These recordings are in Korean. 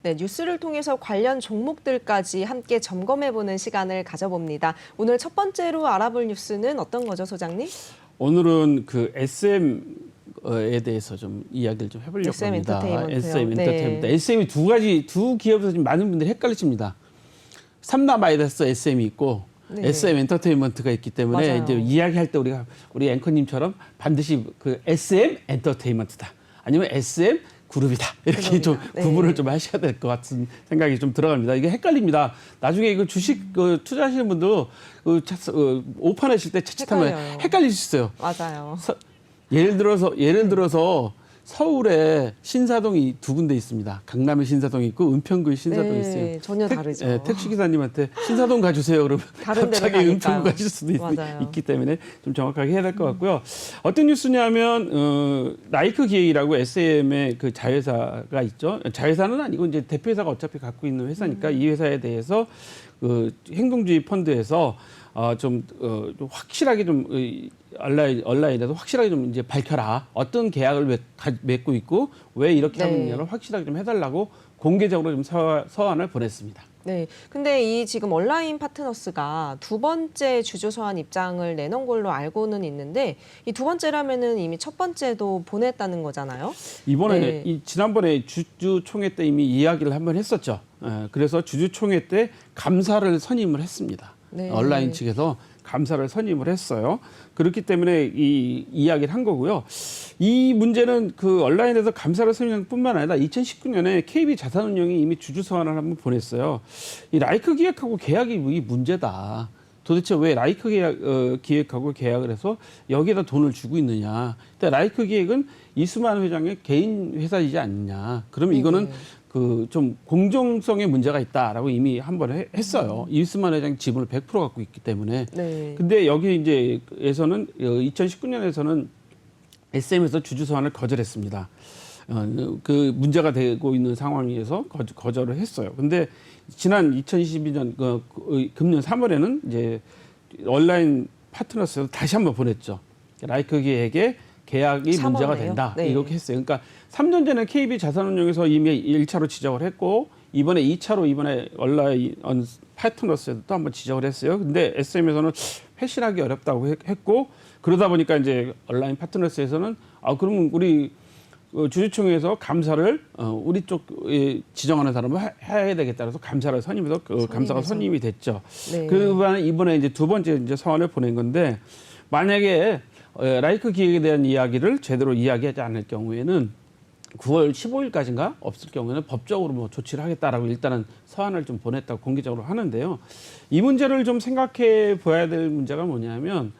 네, 뉴스를 통해서 관련 종목들까지 함께 점검해보는 시간을 가져봅니다. 오늘 첫 번째로 알아볼 뉴스는 어떤 거죠, 소장님? 오늘은 그 SM에 대해서 좀 이야기를 좀 해보려고 SM 합니다. 엔터테인먼트요. SM 네. 엔터테인먼트. SM이 두 기업에서 지금 많은 분들이 헷갈리십니다. 삼남아이더스 SM이 있고 네. SM 엔터테인먼트가 있기 때문에 맞아요. 이제 이야기할 때 우리 앵커님처럼 반드시 그 SM 엔터테인먼트다. 아니면 SM 그룹이다. 이렇게 좀 네. 구분을 좀 하셔야 될 것 같은 생각이 좀 들어갑니다. 이게 헷갈립니다. 나중에 이거 주식 투자하시는 분도 오픈하실 때 채찍하면 헷갈릴 수 있어요. 맞아요. 예를 들어서 서울에 신사동이 두 군데 있습니다. 강남에 신사동이 있고 은평구에 신사동이 네, 있어요. 전혀 다르죠. 택시기사님한테 신사동 가주세요. 그러면 다른 데로 갑자기 가니까요. 은평구 가실 수도 맞아요. 있기 때문에 좀 정확하게 해야 될 것 같고요. 어떤 뉴스냐면 나이크 기획이라고 SM의 그 자회사가 있죠. 자회사는 아니고 이제 대표회사가 어차피 갖고 있는 회사니까 이 회사에 대해서 그 행동주의 펀드에서 좀 확실하게 좀 온라인에서 확실하게 좀 이제 밝혀라. 어떤 계약을 맺고 있고 왜 이렇게 하느냐를 확실하게 좀 해달라고 공개적으로 좀 서한을 보냈습니다. 네, 근데 이 지금 온라인 파트너스가 두 번째 주주 서한 입장을 내놓은 걸로 알고는 있는데 이 두 번째라면은 이미 첫 번째도 보냈다는 거잖아요. 이번에 네. 지난번에 주주총회 때 이미 이야기를 한번 했었죠. 그래서 주주총회 때 감사를 선임을 했습니다. 네. 온라인 측에서 감사를 선임을 했어요. 그렇기 때문에 이 이야기를 한 거고요. 이 문제는 그 온라인에서 감사를 선임한 뿐만 아니라 2019년에 KB 자산운용이 이미 주주 서한을 한번 보냈어요. 이 라이크 기획하고 계약이 이 문제다. 도대체 왜 라이크 기획하고 계약을 해서 여기에다 돈을 주고 있느냐. 근데 라이크 기획은 이수만 회장의 개인 회사이지 않느냐. 그러면 이거는 그 좀 공정성에 문제가 있다라고 이미 한번 했어요. 이수만 회장 지분을 100% 갖고 있기 때문에. 네. 근데 여기 이제에서는 2019년에서는 SM에서 주주 서한을 거절했습니다. 그 문제가 되고 있는 상황에서 거절을 했어요. 근데 지난 2022년 금년 3월에는 이제 온라인 파트너스에서 다시 한번 보냈죠. 라이크 기획의 계약이 3월에요? 문제가 된다. 네. 이렇게 했어요. 그러니까 3년 전에 KB 자산운용에서 이미 1차로 지적을 했고 이번에 2차로 이번에 온라인 파트너스에도 또 한번 지적을 했어요. 근데 SM에서는 회신하기 어렵다고 했고 그러다 보니까 이제 온라인 파트너스에서는 그러면 우리 주주총회에서 감사를 우리 쪽 지정하는 사람을 해야 되겠다 그래서 감사를 선임해서 감사가 선임이 됐죠. 네. 그러면 이번에 이제 두 번째 이제 서한을 보낸 건데 만약에 라이크 기획에 대한 이야기를 제대로 이야기하지 않을 경우에는 9월 15일까지인가 없을 경우에는 법적으로 뭐 조치를 하겠다라고 일단은 서한을 좀 보냈다고 공개적으로 하는데요. 이 문제를 좀 생각해 봐야 될 문제가 뭐냐면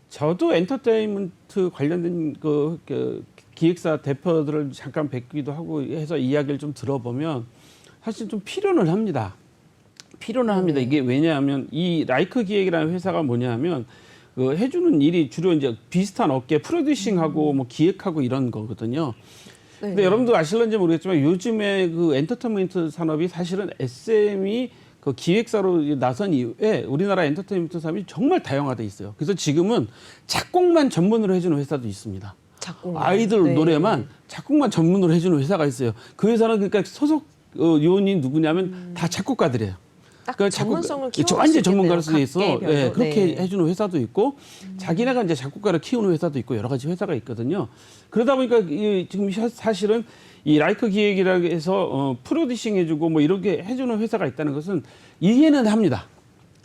저도 엔터테인먼트 관련된 그 기획사 대표들을 잠깐 뵙기도 하고 해서 이야기를 좀 들어보면 사실 좀 필요는 합니다. 필요는 합니다. 이게 왜냐하면 이 라이크 기획이라는 회사가 뭐냐면 그 해주는 일이 주로 이제 비슷한 업계 프로듀싱하고 뭐 기획하고 이런 거거든요. 근데 여러분도 아실런지 모르겠지만 요즘에 그 엔터테인먼트 산업이 사실은 SM이 그 기획사로 나선 이후에 우리나라 엔터테인먼트 산업이 정말 다양화돼 있어요. 그래서 지금은 작곡만 전문으로 해주는 회사도 있습니다. 아이돌 노래만 작곡만 전문으로 해주는 회사가 있어요. 그 회사는 그러니까 소속 요원이 누구냐면 다 작곡가들이에요. 그러니까 전문성을 키우는 완전 전문가로 돼 있어. 네, 그렇게 해주는 회사도 있고 자기네가 이제 작곡가를 키우는 회사도 있고 여러 가지 회사가 있거든요. 그러다 보니까 지금 사실은 이 라이크 기획이라고 해서 프로듀싱 해주고 뭐 이렇게 해주는 회사가 있다는 것은 이해는 합니다.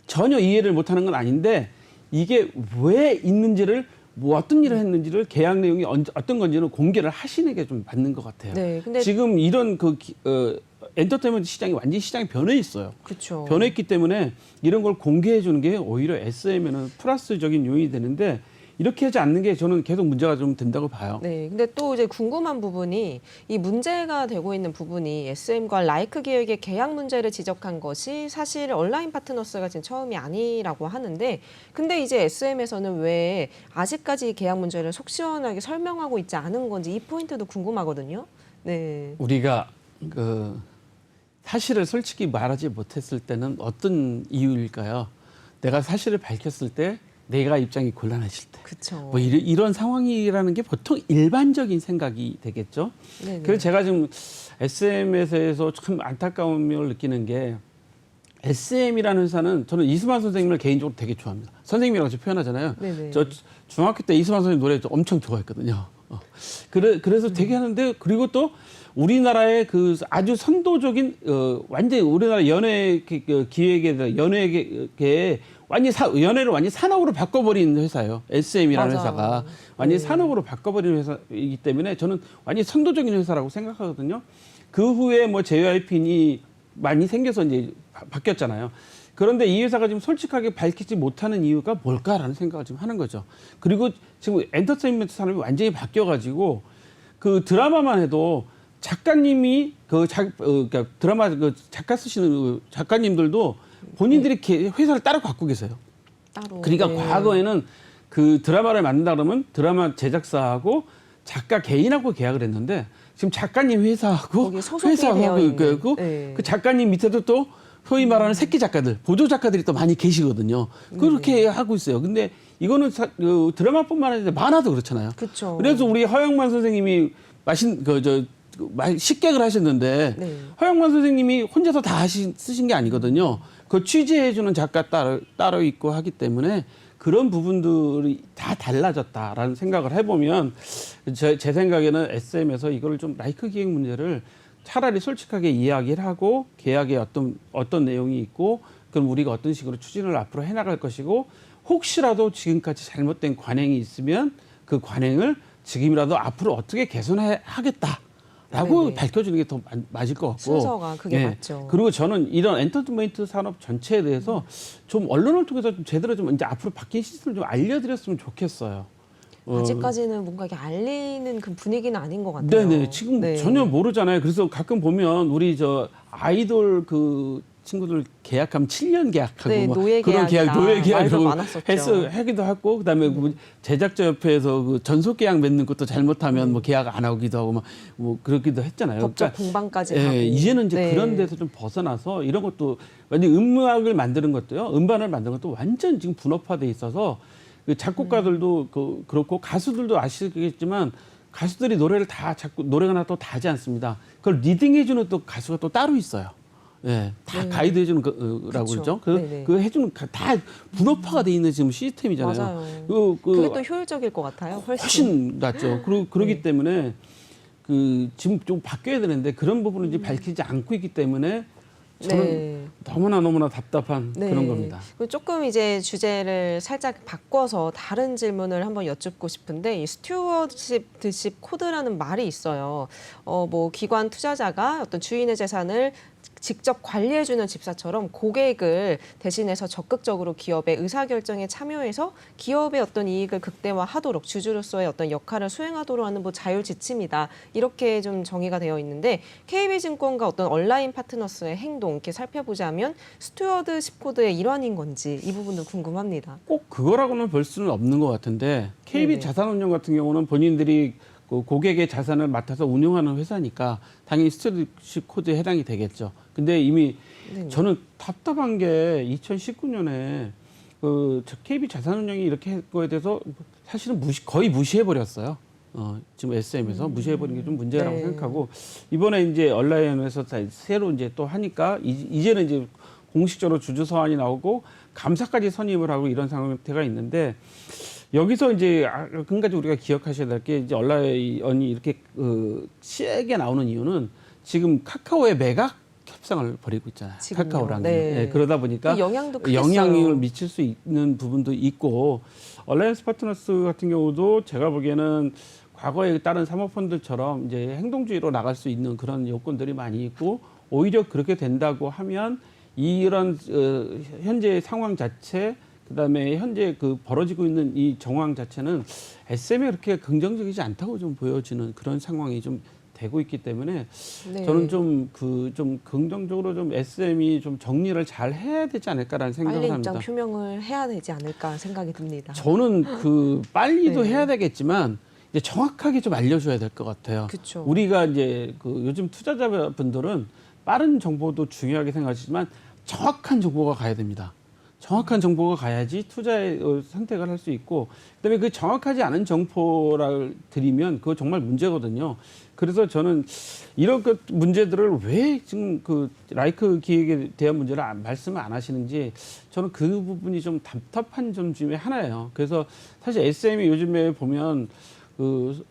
전혀 이해를 못하는 건 아닌데 이게 왜 있는지를 뭐 어떤 일을 했는지를 계약 내용이 어떤 건지는 공개를 하시는 게 좀 맞는 것 같아요. 네, 근데 지금 이런 엔터테인먼트 시장이 완전히 시장이 변해 있어요. 그렇죠. 변했기 때문에 이런 걸 공개해 주는 게 오히려 SM에는 플러스적인 요인이 되는데 이렇게 하지 않는 게 저는 계속 문제가 좀 된다고 봐요. 네, 근데 또 이제 궁금한 부분이 이 문제가 되고 있는 부분이 SM과 라이크 기획의 계약 문제를 지적한 것이 사실 온라인 파트너스가 지금 처음이 아니라고 하는데 근데 이제 SM에서는 왜 아직까지 계약 문제를 속 시원하게 설명하고 있지 않은 건지 이 포인트도 궁금하거든요. 네. 우리가 사실을 솔직히 말하지 못했을 때는 어떤 이유일까요? 내가 사실을 밝혔을 때 내가 입장이 곤란해질 때. 그렇죠. 뭐 이런 상황이라는 게 보통 일반적인 생각이 되겠죠. 네네. 그래서 제가 지금 SM에서 참 안타까움을 느끼는 게 SM이라는 회사는 저는 이수만 선생님을 개인적으로 되게 좋아합니다. 선생님이라고 저 표현하잖아요. 네네. 저 중학교 때 이수만 선생님 노래 엄청 좋아했거든요. 그래서 되게 하는데 그리고 또 우리나라의 그 아주 선도적인 완전히 우리나라 연예 기획에 연예계에 연예를 완전히 산업으로 바꿔버린 회사예요. SM이라는 맞아요. 회사가 완전히 네. 산업으로 바꿔버린 회사이기 때문에 저는 완전히 선도적인 회사라고 생각하거든요. 그 후에 뭐 JYP이 많이 생겨서 이제 바뀌었잖아요. 그런데 이 회사가 지금 솔직하게 밝히지 못하는 이유가 뭘까라는 생각을 지금 하는 거죠. 그리고 지금 엔터테인먼트 산업이 완전히 바뀌어가지고 그 드라마만 해도 작가님이 그러니까 드라마 그 작가 쓰시는 그 작가님들도 본인들이 회사를 따로 갖고 계세요. 따로. 그러니까 네. 과거에는 그 드라마를 만든다 그러면 드라마 제작사하고 작가 개인하고 계약을 했는데 지금 작가님 회사하고 거기에 소속이 되어 있는. 네. 그 작가님 밑에도 또 소위 말하는 새끼 작가들, 보조 작가들이 또 많이 계시거든요. 그렇게 하고 있어요. 근데 이거는 그 드라마뿐만 아니라 만화도 그렇잖아요. 그렇죠. 그래서 우리 허영만 선생님이 식객을 하셨는데 네. 허영만 선생님이 혼자서 다 쓰신 게 아니거든요. 그 취재해주는 작가 따로 있고 하기 때문에 그런 부분들이 다 달라졌다라는 생각을 해보면 제 생각에는 SM에서 이거를 좀 라이크 기획 문제를 차라리 솔직하게 이야기를 하고 계약에 어떤 내용이 있고 그럼 우리가 어떤 식으로 추진을 앞으로 해나갈 것이고 혹시라도 지금까지 잘못된 관행이 있으면 그 관행을 지금이라도 앞으로 어떻게 개선하겠다라고 네네. 밝혀주는 게 더 맞을 것 같고 순서가 그게 네. 맞죠. 그리고 저는 이런 엔터테인먼트 산업 전체에 대해서 좀 언론을 통해서 좀 제대로 좀 이제 앞으로 바뀐 시스템을 좀 알려드렸으면 좋겠어요. 아직까지는 뭔가 이렇게 알리는 그 분위기는 아닌 것 같아요. 네네. 지금 네. 전혀 모르잖아요. 그래서 가끔 보면 우리 저 아이돌 그 친구들 계약하면 7년 계약하고 네, 뭐 노예 그런 계약, 계약이다. 노예 계약이라고 말도 많았었죠. 하기도 하고 그다음에 그 제작자 협회에서 그 전속 계약 맺는 것도 잘못하면 뭐 계약 안 하기도 하고 뭐 그러기도 했잖아요. 법적 공방까지 예, 가고. 이제는 이제 네. 그런 데서 좀 벗어나서 이런 것도 완전 음악을 만드는 것도요. 음반을 만드는 것도 완전 지금 분업화돼 있어서 그 작곡가들도 그렇고 가수들도 아시겠지만 가수들이 노래를 노래가 나도 다 하지 않습니다. 그걸 리딩해주는 또 가수가 또 따로 있어요. 예, 다 네. 가이드 해주는 거라고 그렇죠. 그러죠. 네네. 그 해주는 다 분업화가 돼 있는 지금 시스템이잖아요. 맞아요. 그게 또 효율적일 것 같아요. 훨씬 낫죠. 그러기 때문에 그 지금 좀 바뀌어야 되는데 그런 부분을 이제 밝히지 않고 있기 때문에 저는 네. 너무나 답답한 네. 그런 겁니다. 그리고 조금 이제 주제를 살짝 바꿔서 다른 질문을 한번 여쭙고 싶은데 이 스튜어드십 드십 코드라는 말이 있어요. 뭐 기관 투자자가 어떤 주인의 재산을 직접 관리해주는 집사처럼 고객을 대신해서 적극적으로 기업의 의사결정에 참여해서 기업의 어떤 이익을 극대화하도록 주주로서의 어떤 역할을 수행하도록 하는 뭐 자율지침이다. 이렇게 좀 정의가 되어 있는데 KB증권과 어떤 온라인 파트너스의 행동 이렇게 살펴보자면 스튜어드십 코드의 일환인 건지 이 부분도 궁금합니다. 꼭 그거라고는 볼 수는 없는 것 같은데 KB 네네. 자산운용 같은 경우는 본인들이 그 고객의 자산을 맡아서 운용하는 회사니까 당연히 스튜어드십 코드에 해당이 되겠죠. 근데 이미 네네. 저는 답답한 게 2019년에 그 KB 자산운용이 이렇게 한 거에 대해서 사실은 거의 무시해 버렸어요. 지금 SM에서 무시해 버린 게 좀 문제라고 네. 생각하고 이번에 이제 얼라이언에서 새로 이제 또 하니까 이제는 이제 공식적으로 주주 서한이 나오고 감사까지 선임을 하고 이런 상태가 있는데 여기서 이제 한 가지 우리가 기억하셔야 될 게 이제 얼라이언이 이렇게 세게 나오는 이유는 지금 카카오의 매각 협상을 벌이고 있잖아요. 지금요. 카카오랑 네. 그러다 보니까 그 영향도 크겠어요. 영향을 미칠 수 있는 부분도 있고 얼라이언스 파트너스 같은 경우도 제가 보기에는 과거에 다른 사모펀드처럼 이제 행동주의로 나갈 수 있는 그런 요건들이 많이 있고 오히려 그렇게 된다고 하면 이런 현재 상황 자체 그다음에 현재 그 벌어지고 있는 이 정황 자체는 SM에 그렇게 긍정적이지 않다고 좀 보여지는 그런 상황이 좀 되고 있기 때문에 네. 저는 좀 긍정적으로 좀 SM이 좀 정리를 잘 해야 되지 않을까라는 생각을 빨리 합니다. 입장 표명을 해야 되지 않을까 생각이 듭니다. 저는 빨리도 네. 해야 되겠지만 이제 정확하게 좀 알려줘야 될 것 같아요. 그쵸. 우리가 이제 요즘 투자자분들은 빠른 정보도 중요하게 생각하시지만 정확한 정보가 가야 됩니다. 정확한 정보가 가야지 투자의 선택을 할 수 있고, 그다음에 그 정확하지 않은 정보를 드리면 그거 정말 문제거든요. 그래서 저는 이런 그 문제들을 왜 지금 그 라이크 기획에 대한 문제를 말씀을 안 하시는지 저는 그 부분이 좀 답답한 점 중에 하나예요. 그래서 사실 SM이 요즘에 보면 그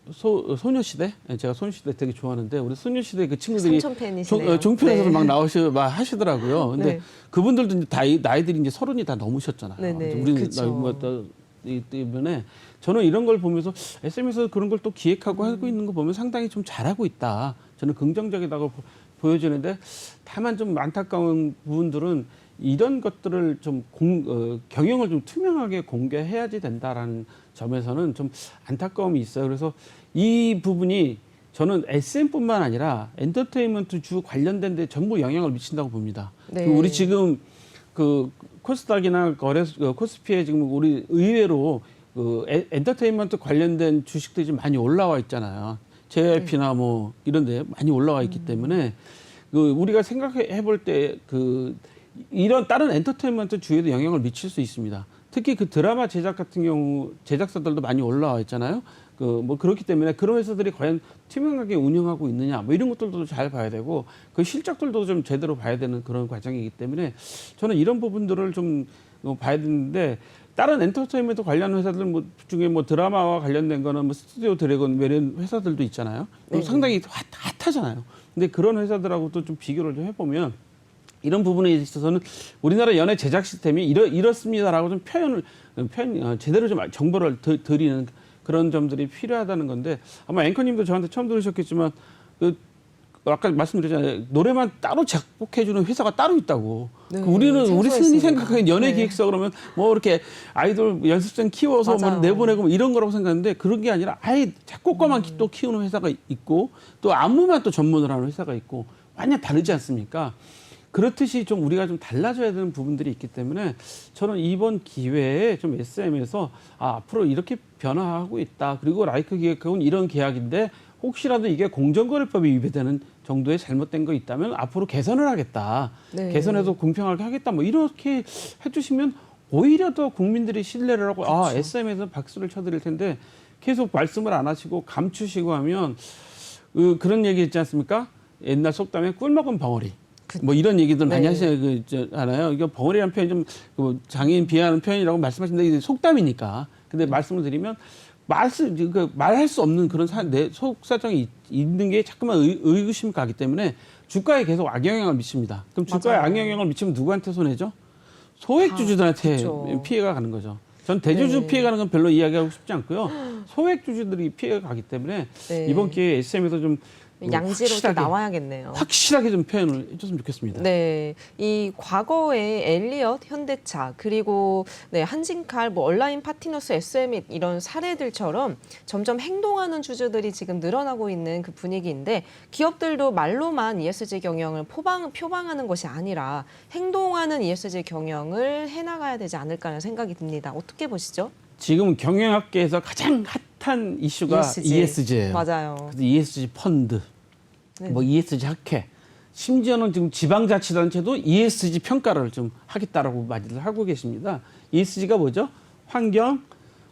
소녀시대, 제가 소녀시대 되게 좋아하는데 우리 소녀시대 그 친구들이 삼촌팬이시네요. 종편에서도 막 막 하시더라고요. 근데 네. 그분들도 이제 다 나이들이 이제 30이 다 넘으셨잖아요. 네네. 우리는 그쵸. 이 때문에 저는 이런 걸 보면서 SM에서 그런 걸 또 기획하고 하고 있는 거 보면 상당히 좀 잘하고 있다. 저는 긍정적이다고 보여지는데, 다만 좀 안타까운 부분들은 이런 것들을 좀 경영을 좀 투명하게 공개해야지 된다라는 점에서는 좀 안타까움이 있어요. 그래서 이 부분이 저는 SM뿐만 아니라 엔터테인먼트 주 관련된 데 전부 영향을 미친다고 봅니다. 네. 우리 지금 그 코스닥이나 코스피에 지금 우리 의외로 그 엔터테인먼트 관련된 주식들이 좀 많이 올라와 있잖아요. JYP나 뭐 이런데 많이 올라와 있기 때문에 그 우리가 생각해 볼 때 그 이런 다른 엔터테인먼트 주에도 영향을 미칠 수 있습니다. 특히 그 드라마 제작 같은 경우 제작사들도 많이 올라와 있잖아요. 그 뭐 그렇기 때문에 그런 회사들이 과연 투명하게 운영하고 있느냐 뭐 이런 것들도 잘 봐야 되고 그 실적들도 좀 제대로 봐야 되는 그런 과정이기 때문에 저는 이런 부분들을 좀 봐야 되는데, 다른 엔터테인먼트 관련 회사들 뭐 중에 뭐 드라마와 관련된 거는 뭐 스튜디오 드래곤 이런 회사들도 있잖아요. 네. 상당히 핫하잖아요. 근데 그런 회사들하고도 좀 비교를 좀 해보면 이런 부분에 있어서는 우리나라 연예 제작 시스템이 이렇습니다라고 좀 제대로 좀 정보를 드리는 그런 점들이 필요하다는 건데, 아마 앵커님도 저한테 처음 들으셨겠지만 아까 말씀드렸잖아요. 노래만 따로 작곡해주는 회사가 따로 있다고. 네, 우리는 우리 흔히 생소했습니다. 생각하는 연예 네. 기획사 그러면 뭐 이렇게 아이돌 연습생 키워서 뭐 맞아요. 내보내고 뭐 이런 거라고 생각하는데, 그런 게 아니라 아예 작곡가만 또 키우는 회사가 있고 또 안무만 또 전문을 하는 회사가 있고 완전 다르지 않습니까? 그렇듯이 좀 우리가 좀 달라져야 되는 부분들이 있기 때문에 저는 이번 기회에 좀 SM에서 앞으로 이렇게 변화하고 있다. 그리고 라이크 기획하고는 이런 계약인데 혹시라도 이게 공정거래법에 위배되는 정도의 잘못된 거 있다면 앞으로 개선을 하겠다. 네. 개선해서 공평하게 하겠다. 뭐 이렇게 해주시면 오히려 더 국민들이 신뢰를 하고 그렇죠. SM에서 박수를 쳐드릴 텐데 계속 말씀을 안 하시고 감추시고 하면 그런 얘기 있지 않습니까? 옛날 속담에 꿀 먹은 벙어리. 뭐 이런 얘기들 많이 네. 하시잖아요. 이거 벙어리라는 표현이 좀 장애인 비하하는 표현이라고 말씀하시는데 이게 속담이니까. 근데 말씀을 드리면 말할 수 없는 그런 내 속사정이 있는 게 자꾸만 의구심 가기 때문에 주가에 계속 악영향을 미칩니다. 그럼 주가에 맞아요. 악영향을 미치면 누구한테 손해죠? 소액주주들한테 그렇죠. 피해가 가는 거죠. 전 대주주 네. 피해 가는 건 별로 이야기하고 싶지 않고요. 소액주주들이 피해가 가기 때문에 네. 이번 기회에 SM에서 좀 양지로 좀 확실하게, 나와야겠네요. 확실하게 좀 표현을 해줬으면 좋겠습니다. 네, 이 과거에 엘리엇, 현대차, 그리고 네, 한진칼, 뭐 온라인 파트너스, SM 이런 사례들처럼 점점 행동하는 주주들이 지금 늘어나고 있는 그 분위기인데, 기업들도 말로만 ESG 경영을 표방하는 것이 아니라 행동하는 ESG 경영을 해나가야 되지 않을까 하는 생각이 듭니다. 어떻게 보시죠? 지금 경영학계에서 가장 핫한 이슈가 ESG예요. 맞아요. 그래서 ESG 펀드, 네. 뭐 ESG 학회, 심지어는 지금 지방자치단체도 ESG 평가를 좀 하겠다라고 많이들 하고 계십니다. ESG가 뭐죠? 환경,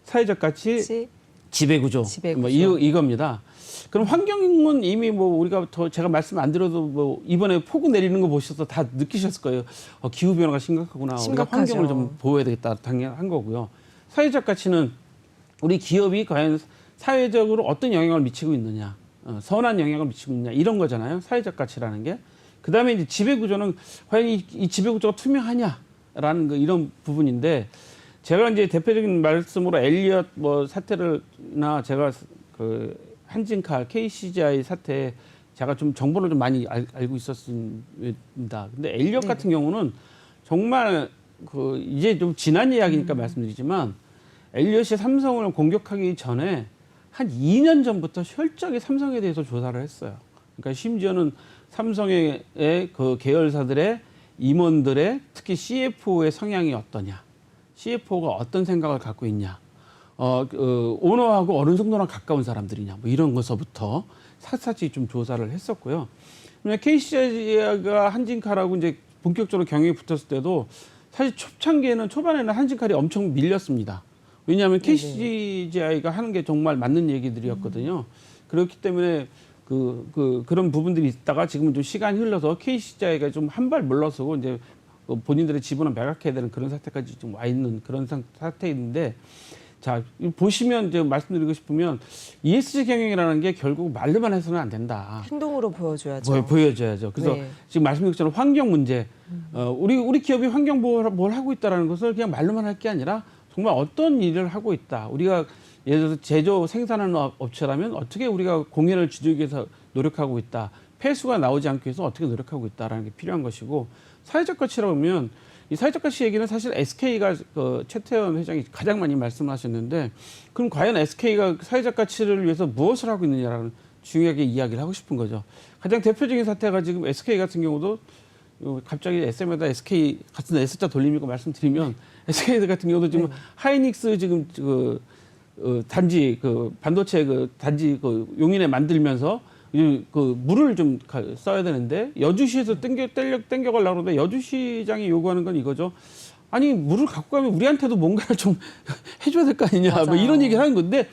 사회적 가치, 지배구조. 지배구조. 뭐 이겁니다. 그럼 환경은 이미 뭐 우리가 제가 말씀 안 드려도 뭐 이번에 폭우 내리는 거 보셔서 다 느끼셨을 거예요. 기후 변화가 심각하구나. 우리가 심각하죠. 환경을 좀 보호해야 되겠다. 당연한 거고요. 사회적 가치는 우리 기업이 과연 사회적으로 어떤 영향을 미치고 있느냐, 선한 영향을 미치고 있느냐 이런 거잖아요. 사회적 가치라는 게. 그다음에 이제 지배구조는 과연 이 지배구조가 투명하냐라는 이런 부분인데, 제가 이제 대표적인 말씀으로 엘리엇 뭐 사태를나 제가 그 한진칼 KCGI 사태 제가 좀 정보를 좀 많이 알고 있었습니다. 근데 엘리엇 같은 경우는 정말 이제 좀 지난 이야기니까 말씀드리지만, 엘리엇이 삼성을 공격하기 전에 한 2년 전부터 철저하게 삼성에 대해서 조사를 했어요. 그러니까 심지어는 삼성의 그 계열사들의 임원들의 특히 CFO의 성향이 어떠냐, CFO가 어떤 생각을 갖고 있냐, 오너하고 어느 정도나 가까운 사람들이냐, 뭐 이런 것서부터 샅샅이 좀 조사를 했었고요. KCI가 한진칼하고 이제 본격적으로 경영에 붙었을 때도 사실 초창기에는 초반에는 한신칼이 엄청 밀렸습니다. 왜냐하면 KCGI가 하는 게 정말 맞는 얘기들이었거든요. 그렇기 때문에 그런 부분들이 있다가 지금은 좀 시간이 흘러서 KCGI가 좀 한 발 물러서고 이제 본인들의 지분을 매각해야 되는 그런 사태까지 좀 와 있는 그런 사태인데, 자 보시면 이제 말씀드리고 싶으면 ESG 경영이라는 게 결국 말로만 해서는 안 된다. 행동으로 보여줘야죠. 보여줘야죠. 그래서 네. 지금 말씀드린 것처럼 환경 문제, 우리 기업이 환경 보호를 뭘 하고 있다라는 것을 그냥 말로만 할 게 아니라 정말 어떤 일을 하고 있다. 우리가 예를 들어서 제조 생산하는 업체라면 어떻게 우리가 공해를 줄이기 위해서 노력하고 있다. 폐수가 나오지 않기 위해서 어떻게 노력하고 있다라는 게 필요한 것이고, 사회적 가치라고 하면 이 사회적 가치 얘기는 사실 SK가 최태원 회장이 가장 많이 말씀하셨는데, 그럼 과연 SK가 사회적 가치를 위해서 무엇을 하고 있느냐라는 중요하게 이야기를 하고 싶은 거죠. 가장 대표적인 사태가 지금 SK 같은 경우도 갑자기 SM에다 SK 같은 S자 돌리고 말씀드리면 SK 같은 경우도 지금 하이닉스 지금 단지 반도체 단지 용인에 만들면서 물을 좀 써야 되는데 여주시에서 땡겨가려고 그러는데 여주시장이 요구하는 건 이거죠. 아니 물을 갖고 가면 우리한테도 뭔가를 좀 해줘야 될 거 아니냐, 뭐 이런 얘기를 하는 건데,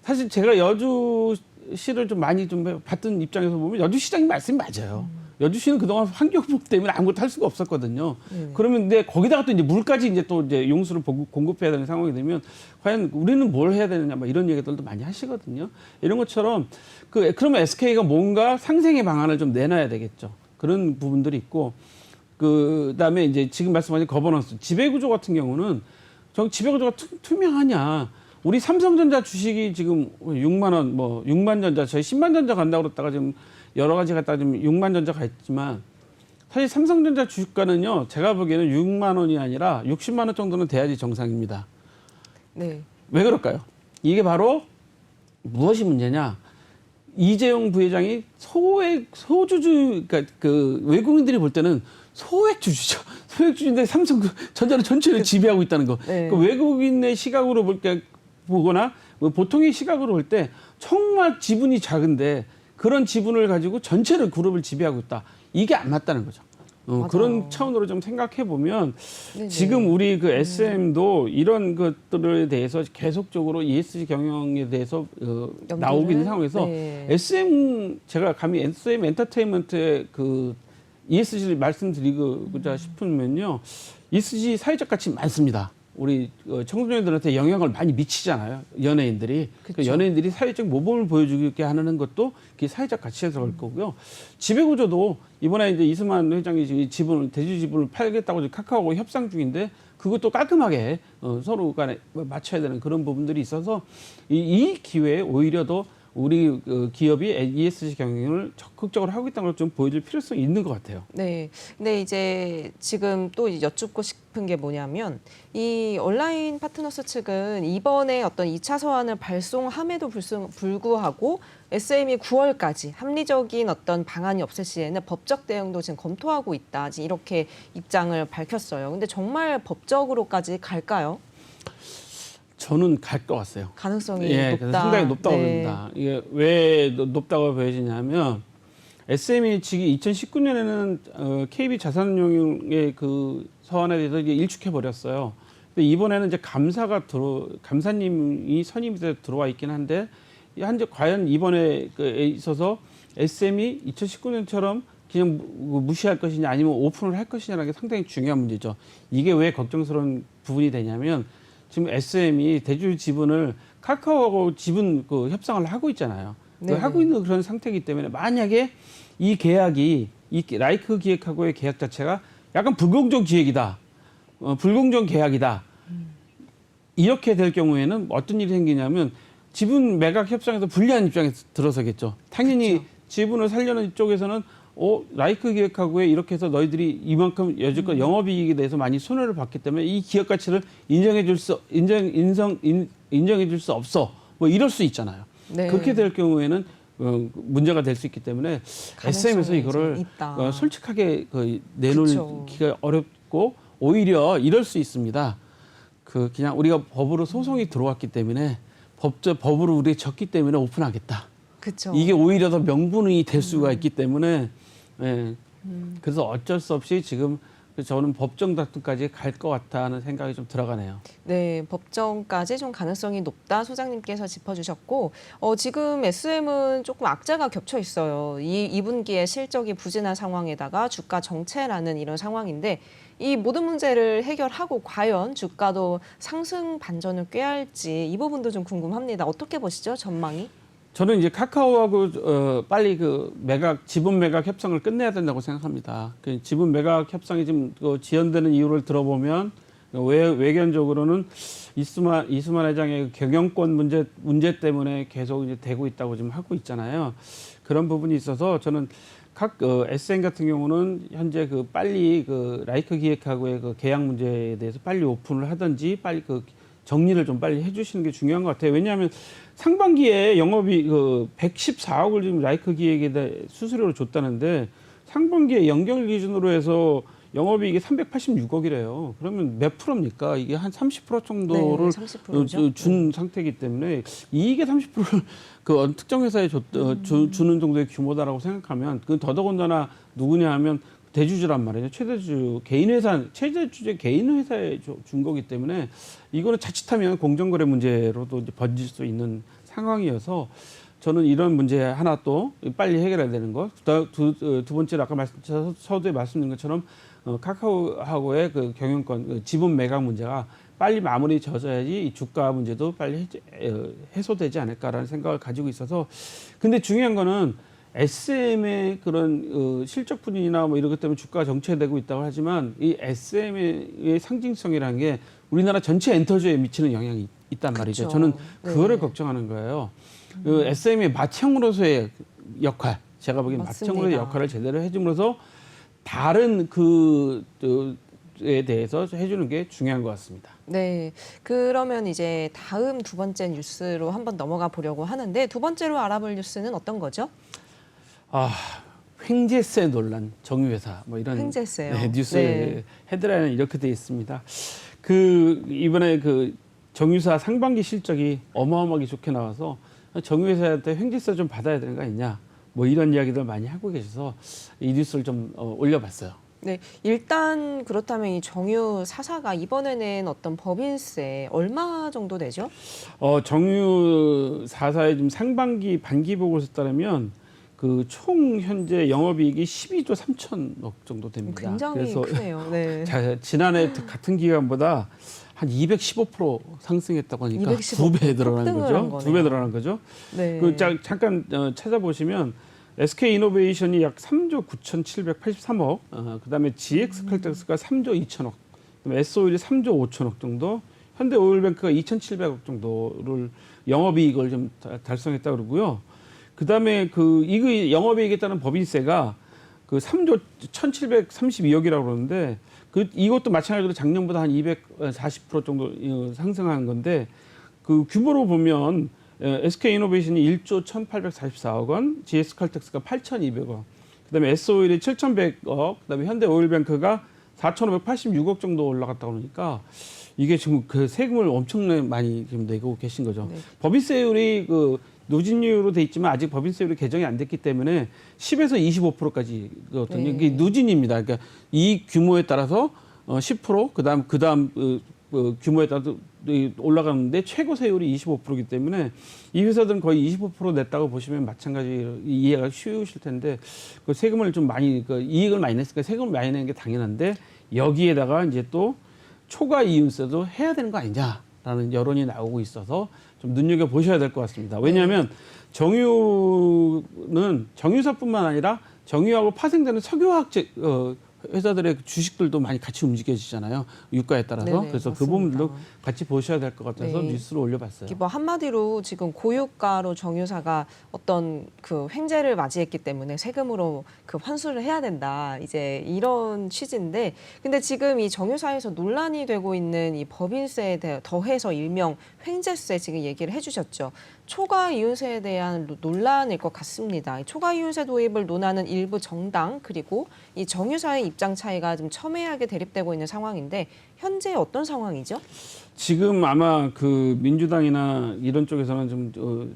사실 제가 여주시를 좀 많이 좀 봤던 입장에서 보면 여주시장이 말씀이 맞아요. 여주시는 그동안 환경법 때문에 아무것도 할 수가 없었거든요. 그러면 근데 거기다가 또 이제 물까지 이제 용수를 공급해야 되는 상황이 되면 과연 우리는 뭘 해야 되느냐, 뭐 이런 얘기들도 많이 하시거든요. 이런 것처럼 그러면 SK가 뭔가 상생의 방안을 좀 내놔야 되겠죠. 그런 부분들이 있고, 그다음에 이제 지금 말씀하신 거버넌스, 지배구조 같은 경우는 지배구조가 투명하냐? 우리 삼성전자 주식이 지금 6만 원, 뭐 6만 전자, 저희 10만 전자 간다고 그랬다가 지금 여러 가지 갖다가 지금 6만 전자가 있지만, 사실 삼성전자 주식가는요, 제가 보기에는 6만 원이 아니라 60만 원 정도는 돼야지 정상입니다. 네. 왜 그럴까요? 이게 바로 무엇이 문제냐? 이재용 부회장이 소주주, 그러니까 외국인들이 볼 때는 소액주주죠. 소액주주인데 삼성전자를 전체를 지배하고 있다는 거. 네. 외국인의 시각으로 보거나 보통의 시각으로 볼 때 정말 지분이 작은데 그런 지분을 가지고 전체를 그룹을 지배하고 있다. 이게 안 맞다는 거죠. 그런 차원으로 좀 생각해 보면 지금 우리 SM도 이런 것들에 대해서 계속적으로 ESG 경영에 대해서 나오고 있는 상황에서 제가 감히 SM 엔터테인먼트의 ESG를 말씀드리고자 싶으면요, ESG 사회적 가치 많습니다. 우리 청소년들한테 영향을 많이 미치잖아요, 연예인들이. 그 연예인들이 사회적 모범을 보여주게 하는 것도 그게 사회적 가치에서 올 거고요. 지배구조도 이번에 이제 이승만 회장이 대주 지분을 팔겠다고 카카오하고 협상 중인데, 그것도 깔끔하게 서로 간에 맞춰야 되는 그런 부분들이 있어서 이 기회에 오히려 더 우리 기업이 ESG 경영을 적극적으로 하고 있다는 걸 좀 보여줄 필요성이 있는 것 같아요. 네. 근데 이제 지금 또 여쭙고 싶은 게 뭐냐면, 이 온라인 파트너스 측은 이번에 어떤 2차 서한을 발송함에도 불구하고 SM이 9월까지 합리적인 어떤 방안이 없을 시에는 법적 대응도 지금 검토하고 있다, 지금 이렇게 입장을 밝혔어요. 근데 정말 법적으로까지 갈까요? 저는 갈 것 같아요. 가능성이 높다. 상당히 높다고 봅니다. 이게 왜 높다고 보여지냐면, SM이 지금 2019년에는 KB 자산운용의 서한에 대해서 이제 일축해 버렸어요. 근데 이번에는 이제 감사님이 선임이 들어와 있긴 한데, 현재 과연 이번에 있어서 SM이 2019년처럼 그냥 무시할 것이냐 아니면 오픈을 할 것이냐라는 게 상당히 중요한 문제죠. 이게 왜 걱정스러운 부분이 되냐면, 지금 SM이 대주 지분을 카카오하고 지분 협상을 하고 있잖아요. 하고 있는 그런 상태이기 때문에 만약에 이 계약이 이 라이크 기획하고의 계약 자체가 약간 불공정 기획이다, 불공정 계약이다, 이렇게 될 경우에는 어떤 일이 생기냐면 지분 매각 협상에서 불리한 입장에 들어서겠죠. 당연히 지분을 살려는 쪽에서는 라이크 기획하고에 이렇게 해서 너희들이 이만큼 여지껏 영업이익에 대해서 많이 손해를 봤기 때문에 이 기업 가치를 인정해 줄 수 없어, 뭐 이럴 수 있잖아요. 네. 그렇게 될 경우에는 문제가 될 수 있기 때문에 SM에서 이거를 솔직하게 내놓기가 어렵고, 오히려 이럴 수 있습니다. 그냥 우리가 법으로 소송이 들어왔기 때문에 법으로 우리 졌기 때문에 오픈하겠다. 그쵸. 이게 오히려 더 명분이 될 수가 있기 때문에, 그래서 어쩔 수 없이 지금 그래서 저는 법정 다툼까지 갈 것 같다는 생각이 좀 들어가네요. 네, 법정까지 좀 가능성이 높다 소장님께서 짚어주셨고, 지금 SM은 조금 악재가 겹쳐 있어요. 이 2분기에 실적이 부진한 상황에다가 주가 정체라는 이런 상황인데, 이 모든 문제를 해결하고 과연 주가도 상승 반전을 꾀할지 이 부분도 좀 궁금합니다. 어떻게 보시죠, 전망이? 저는 이제 카카오하고 빨리 그 지분 매각 협상을 끝내야 된다고 생각합니다. 그 지분 매각 협상이 지금 지연되는 이유를 들어보면 외견적으로는 이수만 회장의 그 경영권 문제 때문에 계속 이제 되고 있다고 지금 하고 있잖아요. 그런 부분이 있어서 저는 SM 같은 경우는 현재 빨리 라이크 기획하고의 그 계약 문제에 대해서 빨리 오픈을 하든지 빨리 정리를 좀 빨리 해주시는 게 중요한 것 같아요. 왜냐하면 상반기에 영업이 114억을 지금 라이크 기획에다 수수료로 줬다는데 상반기에 연결 기준으로 해서 영업이익이 386억이래요. 그러면 몇 프로입니까? 이게 한 30% 정도를 네, 30%죠. 준 상태이기 때문에 이익의 30%를 어느 특정 회사에 주는 정도의 규모다라고 생각하면 그건 더더군다나 누구냐 하면 대주주란 말이죠. 최대주주 개인 회사에 준 거기 때문에 이거는 자칫하면 공정거래 문제로도 이제 번질 수 있는 상황이어서 저는 이런 문제 하나 또 빨리 해결해야 되는 것. 두 번째로 아까 서두에 말씀드린 것처럼 카카오하고의 그 경영권 지분 매각 문제가 빨리 마무리 져야지 이 주가 문제도 빨리 해소되지 않을까라는 생각을 가지고 있어서 근데 중요한 거는 SM의 그런 실적 분위기나 뭐 이런 것 때문에 주가가 정체되고 있다고 하지만 이 SM의 상징성이라는 게 우리나라 전체 엔터주에 미치는 영향이 있단 말이죠. 그쵸. 저는 그거를 네. 걱정하는 거예요. SM의 맏형으로서의 역할, 제가 보기엔 맞습니다. 맏형으로의 역할을 제대로 해줌으로써 다른 에 대해서 해주는 게 중요한 것 같습니다. 네, 그러면 이제 다음 두 번째 뉴스로 한번 넘어가 보려고 하는데 두 번째로 알아볼 뉴스는 어떤 거죠? 횡재세 논란, 정유회사 뭐 이런 횡재세요. 네, 뉴스 네. 헤드라인은 이렇게 되어 있습니다. 이번에 정유사 상반기 실적이 어마어마하게 좋게 나와서 정유회사한테 횡재세 좀 받아야 되는 거 아니냐, 뭐 이런 이야기들 많이 하고 계셔서 이 뉴스를 좀 올려봤어요. 네, 일단 그렇다면 이 정유 사사가 이번에 낸 어떤 법인세 얼마 정도 되죠? 정유 4사의 지금 상반기 반기 보고서에 따르면 총 현재 영업이익이 12조 3천억 정도 됩니다. 굉장히 그래서 크네요. 네. 지난해 같은 기간보다 한 215% 상승했다고 하니까 215% 2배 늘어난 폭등을 한 거죠. 거네요. 2배 늘어난 거죠. 네. 잠깐 찾아보시면 SK 이노베이션이 약 3조 9,783억, 그다음에 GX 칼텍스가 3조 2천억, 그다음에 S오일이 3조 5천억 정도, 현대오일뱅크가 2,700억 정도를 영업이익을 좀 달성했다 그러고요. 그다음에 이거 영업이익에 따른 법인세가 3조 1,732억이라고 그러는데 이것도 마찬가지로 작년보다 한 240% 정도 상승한 건데 규모로 보면 SK이노베이션이 1조 1,844억 원, GS칼텍스가 8,200억, 그다음에 S오일이 7,100억, 그다음에 현대오일뱅크가 4,586억 정도 올라갔다 그러니까 이게 지금 세금을 엄청나게 많이 지금 내고 계신 거죠. 네. 법인세율이 누진율로 돼 있지만 아직 법인세율이 개정이 안 됐기 때문에 10에서 25%까지거든요. 네. 이게 누진입니다. 그러니까 이 규모에 따라서 10%, 그다음 규모에 따라서 올라가는데 최고 세율이 25%이기 때문에 이 회사들은 거의 25% 냈다고 보시면 마찬가지로 이해가 쉬우실 텐데 세금을 좀 많이 이익을 많이 냈으니까 세금을 많이 내는 게 당연한데 여기에다가 이제 또 초과 이윤세도 해야 되는 거 아니냐라는 여론이 나오고 있어서 좀 눈여겨 보셔야 될 것 같습니다. 왜냐하면 정유는 정유사뿐만 아니라 정유하고 파생되는 석유화학 회사들의 주식들도 많이 같이 움직여지잖아요. 유가에 따라서. 네네, 그래서 맞습니다. 그 부분도 같이 보셔야 될 것 같아서 네. 뉴스로 올려봤어요. 뭐 한마디로 지금 고유가로 정유사가 어떤 횡재를 맞이했기 때문에 세금으로 환수를 해야 된다. 이제 이런 취지인데, 근데 지금 이 정유사에서 논란이 되고 있는 이 법인세에 더해서 일명 횡재세 지금 얘기를 해주셨죠. 초과 이윤세에 대한 논란일 것 같습니다. 이 초과 이윤세 도입을 논하는 일부 정당 그리고 이 정유사의 입장 차이가 좀 첨예하게 대립되고 있는 상황인데 현재 어떤 상황이죠? 지금 아마 민주당이나 이런 쪽에서는 좀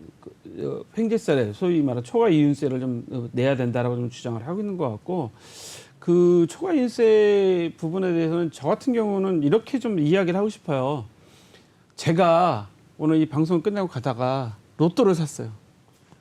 횡재세, 소위 말하는 초과 이윤세를 좀 내야 된다라고 좀 주장을 하고 있는 것 같고 그 초과인세 부분에 대해서는 저 같은 경우는 이렇게 좀 이야기를 하고 싶어요. 제가 오늘 이 방송 끝나고 가다가 로또를 샀어요.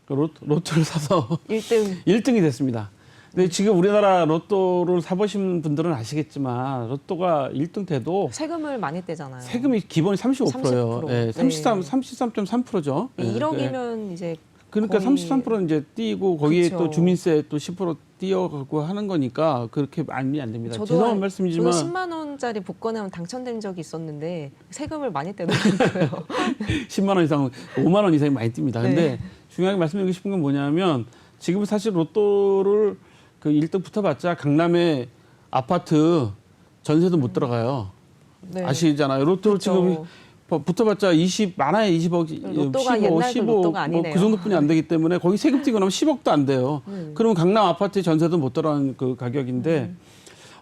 로또를 사서 1등이 됐습니다. 근데 지금 우리나라 로또를 사보신 분들은 아시겠지만 로또가 1등 돼도 세금을 많이 떼잖아요. 세금이 기본이 35%예요. 30%. 네, 33.3%죠. 네, 1억이면 이제 그러니까 거의 33%는 이제 띄고 거기에 그쵸. 또 주민세 또 10% 띄어가고 하는 거니까 그렇게 많이 안 됩니다. 죄송한 말씀이지만 저도 10만 원짜리 복권에 당첨된 적이 있었는데 세금을 많이 떼더라고요. 10만 원 이상, 5만 원 이상이 많이 띱니다. 근데 네. 중요하게 말씀드리고 싶은 건 뭐냐면 지금 사실 로또를 그 1등 붙어봤자 강남의 아파트 전세도 못 들어가요. 네. 아시잖아요. 로또 그쵸. 지금 붙어봤자 20 많아야 20억, 로또가 15, 옛날 그 15, 로또가 뭐 아니네요. 그 정도뿐이 안 되기 때문에 거기 세금 띄고 나면 10억도 안 돼요. 그러면 강남 아파트 전세도 못 들어가는 그 가격인데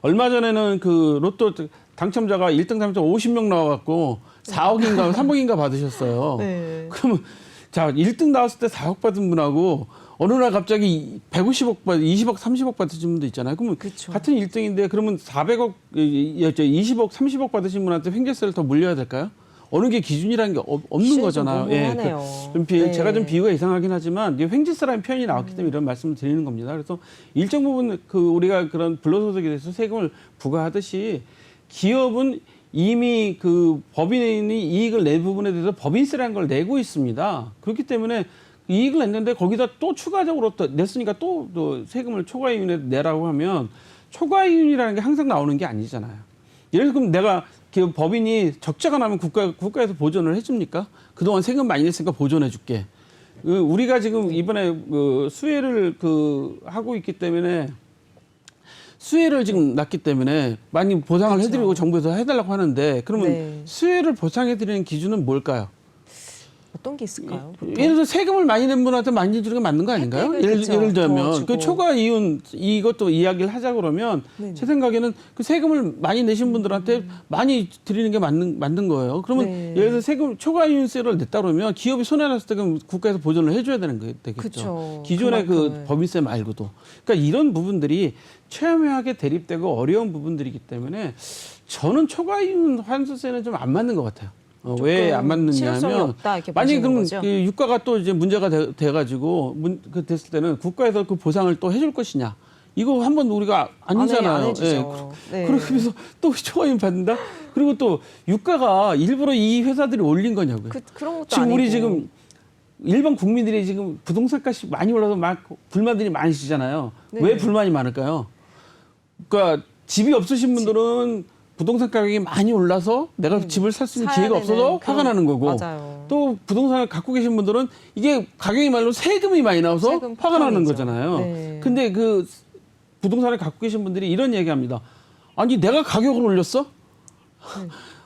얼마 전에는 그 로또 당첨자가 1등 당첨자 50명 나와갖고 4억인가 3억인가 받으셨어요. 네. 그러면 자 1등 나왔을 때 4억 받은 분하고 어느 날 갑자기 150억 20억, 30억 받으신 분도 있잖아요. 그러면 그쵸. 같은 1등인데 그러면 400억, 20억, 30억 받으신 분한테 횡재세를 더 물려야 될까요? 어느 게 기준이라는 게 없는 좀 거잖아요. 모호하네요. 네. 제가 좀 비유가 이상하긴 하지만 이게 횡재세라는 표현이 나왔기 때문에 이런 말씀을 드리는 겁니다. 그래서 일정 부분 그 우리가 그런 불로소득에 대해서 세금을 부과하듯이 기업은 이미 그 법인이 이익을 낸 부분에 대해서 법인세라는 걸 내고 있습니다. 그렇기 때문에 이익을 냈는데 거기다 또 추가적으로 또 냈으니까 또 세금을 초과이윤에 내라고 하면 초과이윤이라는 게 항상 나오는 게 아니잖아요. 예를 들어 그럼 내가 그 법인이 적자가 나면 국가에서 보전을 해줍니까? 그동안 세금 많이 냈으니까 보전해줄게. 우리가 지금 이번에 그 수혜를 하고 있기 때문에 수혜를 지금 났기 때문에 많이 보상을 그렇죠. 해드리고 정부에서 해달라고 하는데 그러면 네. 수혜를 보상해드리는 기준은 뭘까요? 어떤 게 있을까요? 보통? 예를 들어 세금을 많이 낸 분한테 많이 주는 게 맞는 거 아닌가요? 혜택을 그쵸. 예를 더 들면 주고. 그 초과 이윤 이것도 이야기를 하자 그러면 네네. 제 생각에는 그 세금을 많이 내신 분들한테 많이 드리는 게 맞는 거예요. 그러면 네. 예를 들어 세금 초과 이윤세를 냈다 그러면 기업이 손해 났을 때 그럼 국가에서 보전을 해줘야 되는 거 되겠죠. 그쵸. 기존의 그 그만큼. 법인세 말고도. 그러니까 이런 부분들이 첨예하게 대립되고 어려운 부분들이기 때문에 저는 초과 이윤 환수세는 좀 안 맞는 것 같아요. 왜 안 맞느냐 실효성이 하면 없다, 이렇게 만약에 보시는 그럼 거죠? 그 유가가 또 이제 문제가 돼가지고 됐을 때는 국가에서 그 보상을 또 해줄 것이냐 이거 한번 우리가 아니잖아요. 안 해주죠. 네. 그러면서 또 초과이윤 받는다. 그리고 또 유가가 일부러 이 회사들이 올린 거냐고요. 그런 것도 지금 아니고. 우리 지금 일반 국민들이 지금 부동산 값이 많이 올라서 막 불만들이 많으시잖아요. 네. 왜 불만이 많을까요? 그러니까 집이 없으신 분들은 부동산 가격이 많이 올라서 내가 집을 살 수 있는 사야 기회가 되는 없어서 화가 그런- 나는 거고 맞아요. 또 부동산을 갖고 계신 분들은 이게 가격이 말로 세금이 많이 나와서 세금 화가 나는 폭탄이죠. 거잖아요. 네. 근데 그 부동산을 갖고 계신 분들이 이런 얘기합니다. 아니 내가 가격을 올렸어?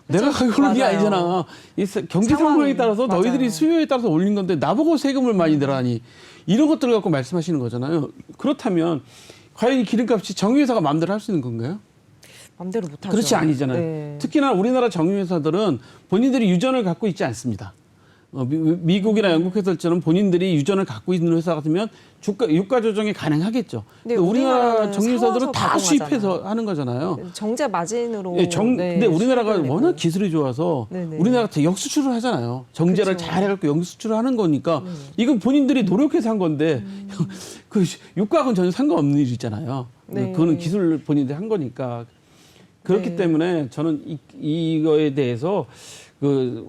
내가 가격을 올린 게 맞아요. 아니잖아. 이 경제 상황에 따라서 맞아요. 너희들이 수요에 따라서 올린 건데 나보고 세금을 많이 내라니 이런 것들을 갖고 말씀하시는 거잖아요. 그렇다면 과연 이 기름값이 정유회사가 마음대로 할 수 있는 건가요? 맘대로 못하죠. 그렇지 아니잖아요. 네. 특히나 우리나라 정유회사들은 본인들이 유전을 갖고 있지 않습니다. 미국이나 영국 회사들처럼 본인들이 유전을 갖고 있는 회사 같으면 유가 조정이 가능하겠죠. 근데 우리나라 우리나라는 정유회사들은 사와서 다 가공하잖아요. 수입해서 하는 거잖아요. 정제 마진으로. 예, 네, 근데 우리나라가 수익을 내고. 워낙 기술이 좋아서 네네. 우리나라가 다 역수출을 하잖아요. 정제를 그쵸. 잘 해갖고 역수출을 하는 거니까 이건 본인들이 노력해서 한 건데 그 유가하고는 전혀 상관없는 일이잖아요. 네. 그거는 기술 본인들이 한 거니까 그렇기 네. 때문에 저는 이거에 대해서 무슨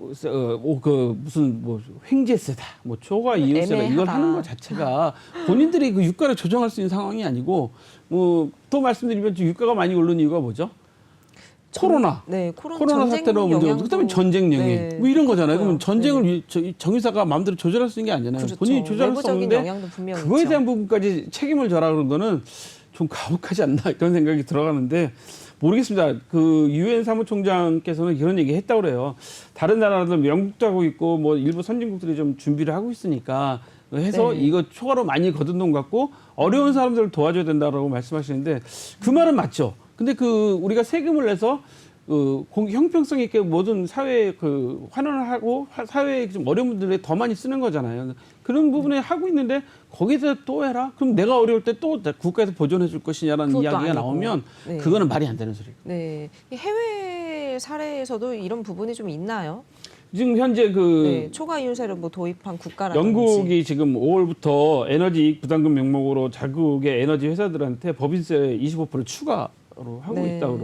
뭐 횡재세다, 뭐 초과 이윤세다 이걸 애매하다. 하는 것 자체가 본인들이 그 유가를 조정할 수 있는 상황이 아니고 뭐 또 말씀드리면 지금 유가가 많이 오른 이유가 뭐죠? 코로나. 네, 코로나 사태로 문제, 그다음에 전쟁 영향, 네, 뭐 이런 거잖아요. 그렇고요. 그러면 전쟁을 정유사가 마음대로 조절할 수 있는 게 아니잖아요. 그렇죠. 본인이 조절할 수 내부적인 없는데 영향도 분명히 그거에 있죠. 대한 부분까지 책임을 져라 그런 거는 좀 가혹하지 않나 이런 생각이 들어가는데 모르겠습니다. 그 유엔 사무총장께서는 이런 얘기 했다고 그래요. 다른 나라들 영국도 하고 있고 뭐 일부 선진국들이 좀 준비를 하고 있으니까 해서 네. 이거 초과로 많이 거둔 돈 갖고 어려운 사람들을 도와줘야 된다라고 말씀하시는데 그 말은 맞죠. 근데 우리가 세금을 내서 형평성 있게 모든 사회에 환원을 하고 사회에 좀 어려운 분들에 더 많이 쓰는 거잖아요. 그런 부분에 하고 있는데 거기서 또 해라? 그럼 내가 어려울 때 또 국가에서 보존해 줄 것이냐라는 그것도 이야기가 아니고. 나오면 네. 그거는 말이 안 되는 소리고. 네. 이 해외 사례에서도 이런 부분이 좀 있나요? 지금 현재 그 네. 초과 이윤세를 뭐 도입한 국가라든지. 영국이 지금 5월부터 에너지 이익 부담금 명목으로 자국의 에너지 회사들한테 법인세 25% 추가로 하고 네. 있다고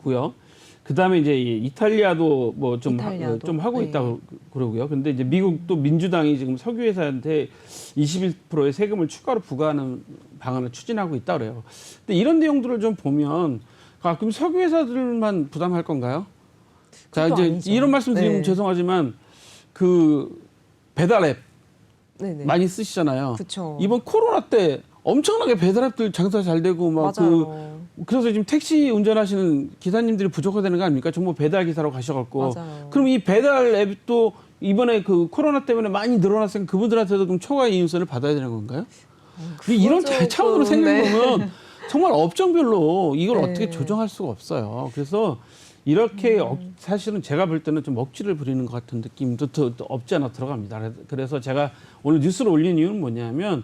그러고요. 그다음에 이제 이탈리아도 뭐 좀 이탈리아도. 하고 네. 있다고 그러고요. 근데 이제 미국도 민주당이 지금 석유 회사한테 21%의 세금을 추가로 부과하는 방안을 추진하고 있다 그래요. 근데 이런 내용들을 좀 보면 그럼 석유 회사들만 부담할 건가요? 자, 그것도 이제 아니죠. 이런 말씀 드리면 네. 죄송하지만 그 배달 앱 네네. 많이 쓰시잖아요. 그쵸. 이번 코로나 때 엄청나게 배달앱들 장사 잘 되고 막 맞아요. 그래서 지금 택시 운전하시는 기사님들이 부족하다는 거 아닙니까? 전부 배달 기사로 가셔갖고. 맞아요. 그럼 이 배달 앱도 이번에 그 코로나 때문에 많이 늘어났으니까 그분들한테도 좀 초과 이윤세를 받아야 되는 건가요? 이런 그거 차원으로 조금, 생각해보면 정말 업종별로 이걸 네. 어떻게 조정할 수가 없어요. 그래서 이렇게 사실은 제가 볼 때는 좀 억지를 부리는 것 같은 느낌도 또 없지 않아 들어갑니다. 그래서 제가 오늘 뉴스를 올린 이유는 뭐냐면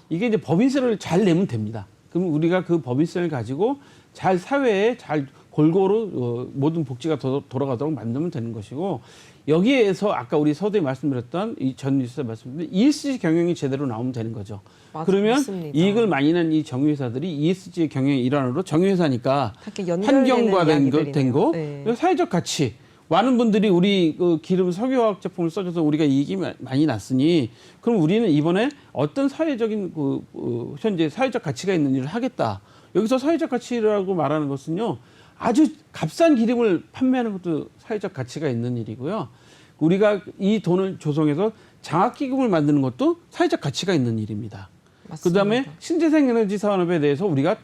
이게 이제 법인세를 잘 내면 됩니다. 그럼 우리가 그 법인세를 가지고 잘 사회에 잘 골고루 모든 복지가 돌아가도록 만들면 되는 것이고 여기에서 아까 우리 서두에 말씀드렸던 이 전 뉴스에 말씀드린 ESG 경영이 제대로 나오면 되는 거죠. 그러면 맞습니다. 이익을 많이 낸 이 정유회사들이 ESG 경영의 일환으로 정유회사니까 이렇게 연결되는 환경과 된 거, 네. 사회적 가치. 많은 분들이 우리 그 기름 석유화학 제품을 써줘서 우리가 이익이 많이 났으니 그럼 우리는 이번에 어떤 사회적인 현재 사회적 가치가 있는 일을 하겠다. 여기서 사회적 가치라고 말하는 것은요. 아주 값싼 기름을 판매하는 것도 사회적 가치가 있는 일이고요. 우리가 이 돈을 조성해서 장학기금을 만드는 것도 사회적 가치가 있는 일입니다. 그다음에 신재생 에너지 산업에 대해서 우리가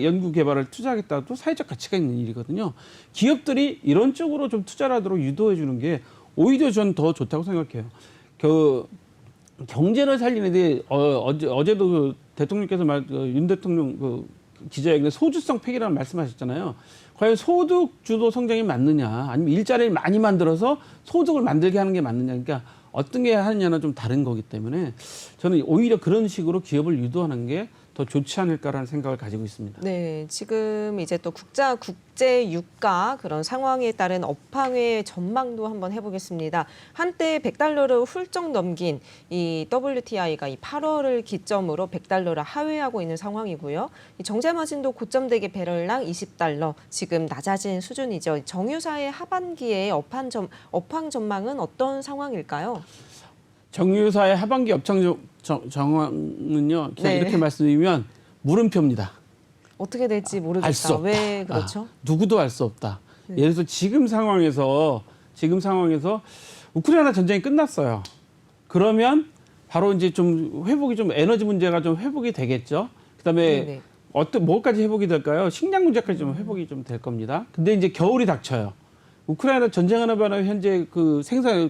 연구 개발을 투자하겠다도 사회적 가치가 있는 일이거든요. 기업들이 이런 쪽으로 좀 투자를 하도록 유도해 주는 게 오히려 전 더 좋다고 생각해요. 경제를 살리는 데 어제도 그 대통령께서 윤 대통령 그 기자회견에 소주성 폐기라는 말씀하셨잖아요. 과연 소득 주도 성장이 맞느냐 아니면 일자리를 많이 만들어서 소득을 만들게 하는 게 맞느냐. 그러니까 어떤 게 하느냐는 좀 다른 거기 때문에 저는 오히려 그런 식으로 기업을 유도하는 게 더 좋지 않을까라는 생각을 가지고 있습니다. 네, 지금 이제 또 국제 유가 그런 상황에 따른 업황의 전망도 한번 해보겠습니다. 한때 100달러를 훌쩍 넘긴 이 WTI가 이 8월을 기점으로 100달러를 하회하고 있는 상황이고요. 이 정제 마진도 고점되게 배럴당 20달러 지금 낮아진 수준이죠. 정유사의 하반기에 업황 전망은 어떤 상황일까요? 정유사의 하반기 업황 정황은요. 그냥 네. 이렇게 말씀드리면 물음표입니다. 어떻게 될지 모르겠다. 알 수 없다. 왜 그렇죠? 누구도 알 수 없다. 예를 들어서 지금 상황에서 우크라이나 전쟁이 끝났어요. 그러면 바로 이제 좀 회복이 좀 에너지 문제가 좀 회복이 되겠죠. 그다음에 네네. 뭐까지 회복이 될까요? 식량 문제까지 좀 회복이 좀 될 겁니다. 근데 이제 겨울이 닥쳐요. 우크라이나 전쟁하는 바람에 현재 그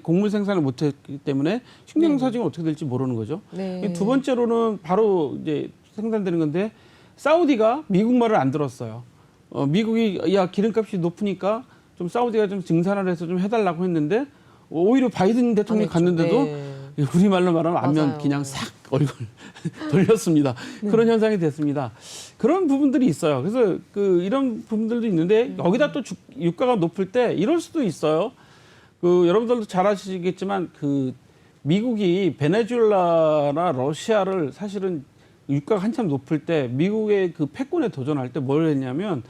곡물 생산을 못했기 때문에 식량 사정이 어떻게 될지 모르는 거죠. 네. 두 번째로는 바로 이제 생산되는 건데 사우디가 미국 말을 안 들었어요. 미국이 기름값이 높으니까 좀 사우디가 좀 증산을 해서 좀 해달라고 했는데 오히려 바이든 대통령이 갔는데도 네. 우리 말로 말하면 안면 맞아요. 그냥 싹 얼굴 돌렸습니다. 그런 현상이 됐습니다. 그런 부분들이 있어요. 그래서 이런 부분들도 있는데 여기다 또 유가가 높을 때 이럴 수도 있어요. 여러분들도 잘 아시겠지만 미국이 베네수엘라나 러시아를 사실은 유가가 한참 높을 때 미국의 그 패권에 도전할 때 뭘 했냐면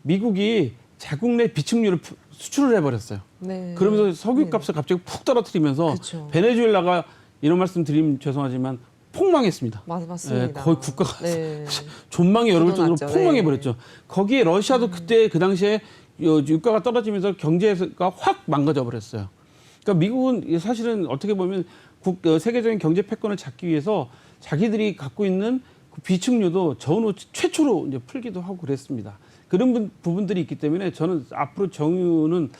미국이 자국 내 비축유를 수출을 해버렸어요. 네. 그러면서 석유값을 갑자기 푹 떨어뜨리면서 그쵸. 베네수엘라가 이런 말씀 드리면 죄송하지만 폭망했습니다. 맞습니다. 거의 국가가 네. 존망이 어려울 정도로 굳어났죠. 폭망해버렸죠. 거기에 러시아도 그때 그 당시에 유가가 떨어지면서 경제가 확 망가져 버렸어요. 그러니까 미국은 사실은 어떻게 보면 세계적인 경제 패권을 잡기 위해서 자기들이 갖고 있는 그 비축유도 전후 최초로 이제 풀기도 하고 그랬습니다. 그런 부분들이 있기 때문에 저는 앞으로 정유는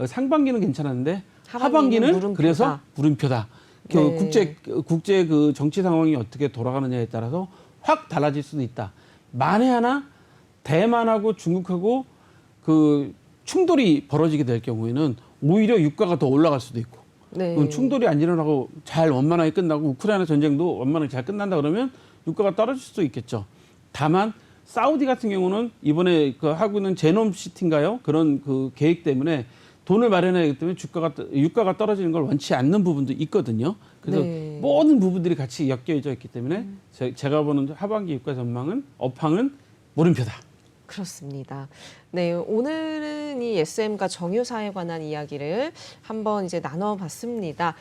상반기는 괜찮았는데 하반기는 물음표다. 그래서 물음표다. 네. 국제 그 정치 상황이 어떻게 돌아가느냐에 따라서 확 달라질 수도 있다. 만에 하나 대만하고 중국하고 그 충돌이 벌어지게 될 경우에는 오히려 유가가 더 올라갈 수도 있고 네. 그럼 충돌이 안 일어나고 잘 원만하게 끝나고 우크라이나 전쟁도 원만하게 잘 끝난다 그러면 유가가 떨어질 수도 있겠죠. 다만 사우디 같은 경우는 이번에 그 하고 있는 제놈 시티인가요? 그런 그 계획 때문에 돈을 마련해야 하기 때문에 유가가 떨어지는 걸 원치 않는 부분도 있거든요. 그래서 네. 모든 부분들이 같이 엮여져 있기 때문에 제가 보는 하반기 유가 전망은 업황은 물음표다. 그렇습니다. 네, 오늘은 이 SM과 정유사에 관한 이야기를 한번 이제 나눠봤습니다.